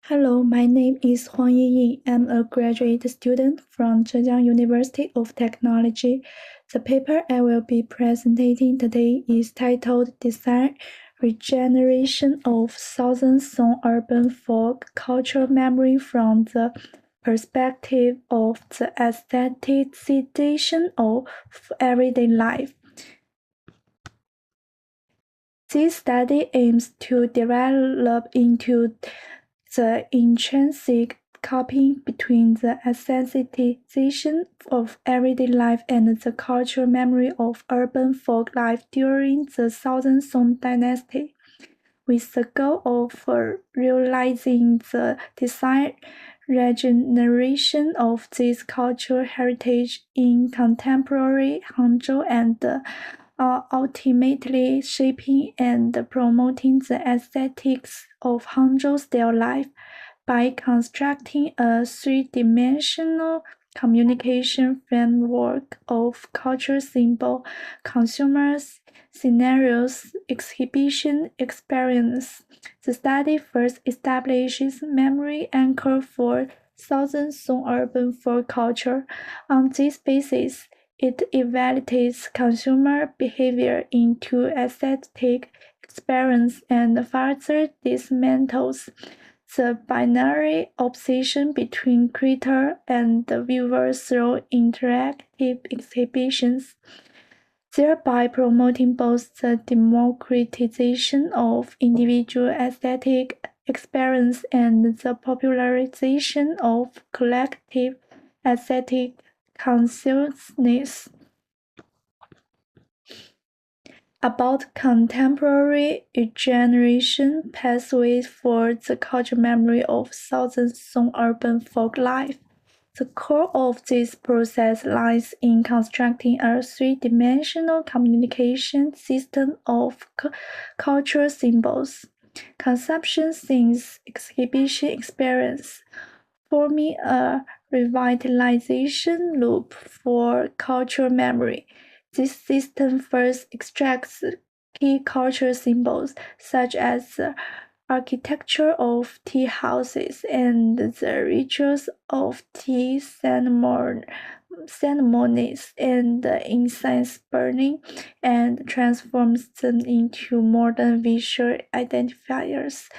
Hello, my name is Huang Yingyin. I'm a graduate student from Zhejiang University of Technology. The paper I will be presenting today is titled Design Regeneration of Southern Song Urban Folk Cultural Memory from the Perspective of the Aestheticization of Everyday Life. This study aims to develop into the intrinsic coupling between the aestheticization of everyday life and the cultural memory of urban folk life during the Southern Song Dynasty, with the goal of realizing the design regeneration of this cultural heritage in contemporary Hangzhou and ultimately shaping and promoting the aesthetics of Hangzhou still life by constructing a three-dimensional communication framework of culture symbol, consumers, scenarios, exhibition, experience. The study first establishes memory anchor for Southern Song urban folk culture. On this basis, it evaluates consumer behavior into aesthetic experience and further dismantles the binary opposition between creator and the viewer through interactive exhibitions, thereby promoting both the democratization of individual aesthetic experience and the popularization of collective aesthetic consciousness. About contemporary regeneration pathways for the cultural memory of Southern Song urban folk life. The core of this process lies in constructing a three-dimensional communication system of cultural symbols, consumption scenes, exhibition experience, forming a revitalization loop for cultural memory. This system first extracts key cultural symbols, such as the architecture of tea houses and the rituals of tea ceremonies and incense burning, and transforms them into modern visual identifiers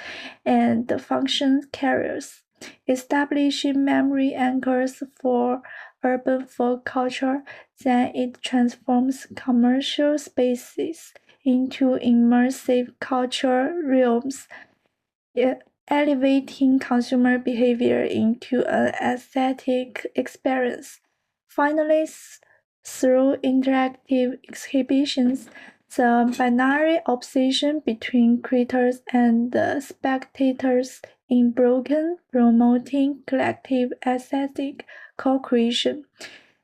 and function carriers, establishing memory anchors for urban folk culture. Then it transforms commercial spaces into immersive cultural realms, elevating consumer behavior into an aesthetic experience. Finally, through interactive exhibitions, the binary opposition between creators and spectators is broken, promoting collective aesthetic co-creation.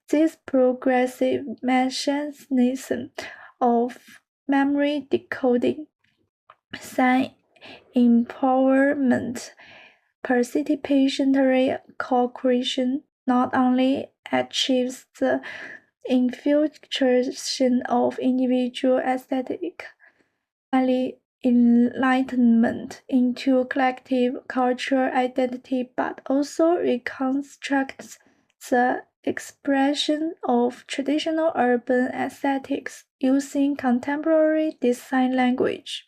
This progressive mechanism of memory decoding, sign empowerment, participatory co-creation not only achieves the infiltration of individual aesthetic enlightenment into collective cultural identity, but also reconstructs the expression of traditional urban aesthetics using contemporary design language,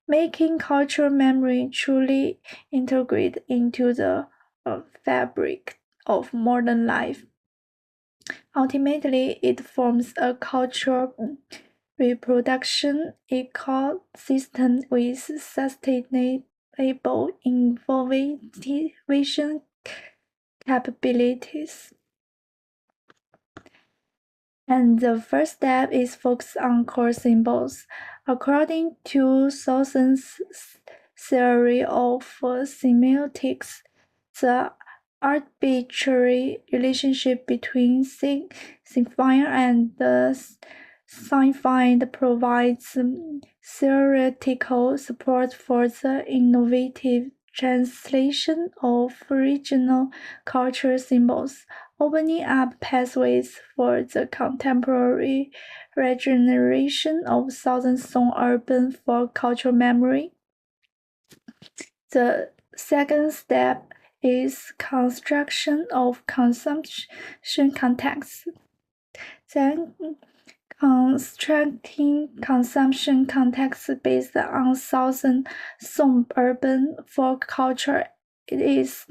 making cultural memory truly integrate into the fabric of modern life. Ultimately, it forms a cultural reproduction ecosystem with sustainable innovation capabilities. And the first step is focus on core symbols. According to Thousand's theory of semiotics, the arbitrary relationship between signifier and signified provides theoretical support for the innovative translation of regional cultural symbols, opening up pathways for the contemporary regeneration of Southern Song urban folk cultural memory. The second step is construction of consumption context. Then constructing consumption context based on Southern Song urban folk culture, it is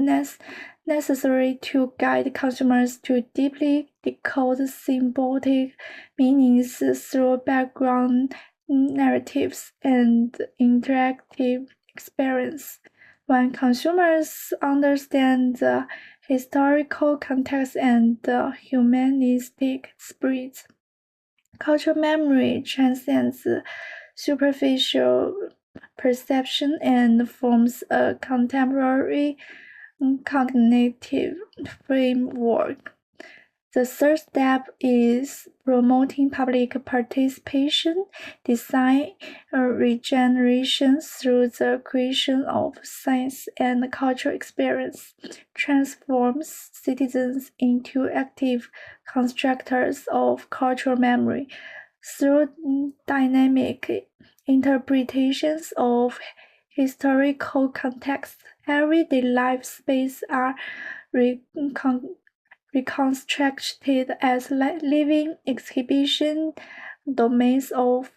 necessary to guide consumers to deeply decode symbolic meanings through background narratives and interactive experience. When consumers understand the historical context and the humanistic spirit, cultural memory transcends superficial perception and forms a contemporary cognitive framework. The third step is promoting public participation, design regeneration through the creation of science and cultural experience, transforms citizens into active constructors of cultural memory. Through dynamic interpretations of historical context, everyday life spaces are reconstructed as living exhibition domains of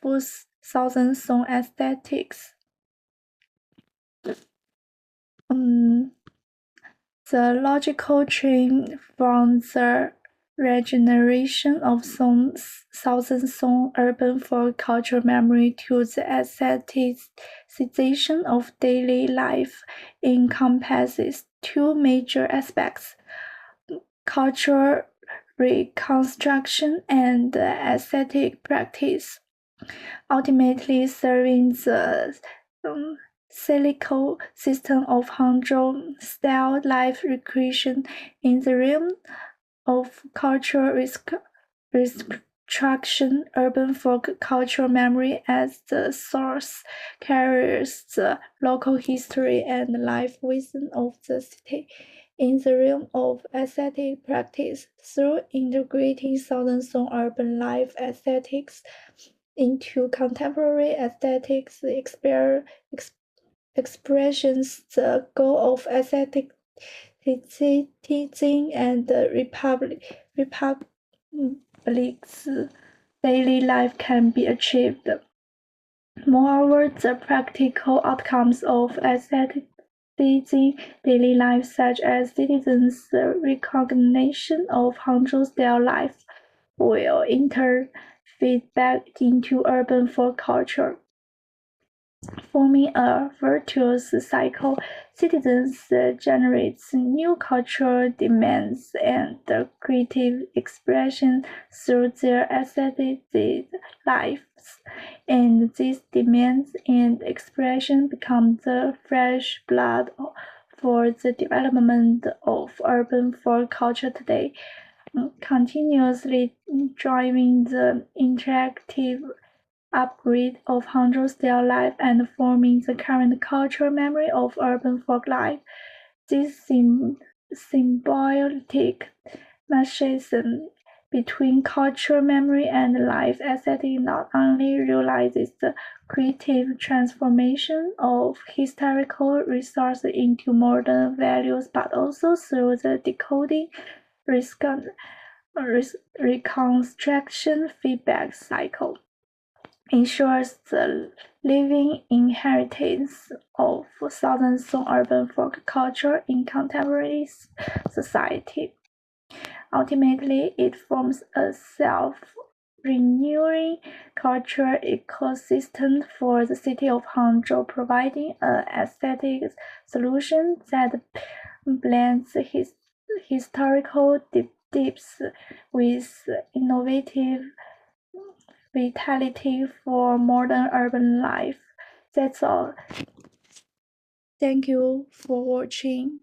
Southern Song aesthetics. The logical chain from the regeneration of Southern Song urban folk cultural memory to the aestheticization of daily life encompasses two major aspects: cultural reconstruction and aesthetic practice, ultimately serving the cyclical system of Hangzhou-style life recreation in the realm of cultural reconstruction. Urban folk cultural memory as the source carries the local history and life wisdom of the city. In the realm of aesthetic practice, through integrating Southern Song urban life aesthetics into contemporary aesthetics expressions, the goal of aesthetic and republic's daily life can be achieved. Moreover, the practical outcomes of aestheticizing daily life, such as citizens' recognition of Hangzhou-style life, will interfeed back into urban folk culture, forming a virtuous cycle. Citizens generates new cultural demands and creative expression through their aesthetic lives, and these demands and expression become the fresh blood for the development of urban folk culture today, continuously driving the interactive upgrade of Hangzhou-style life and forming the current cultural memory of urban folk life. This symbiotic machism between cultural memory and life aesthetic not only realizes the creative transformation of historical resources into modern values, but also through the decoding reconstruction feedback cycle, ensures the living inheritance of Southern Song urban folk culture in contemporary society. Ultimately, it forms a self-renewing cultural ecosystem for the city of Hangzhou, providing an aesthetic solution that blends historical depths with innovative vitality for modern urban life. That's all. Thank you for watching.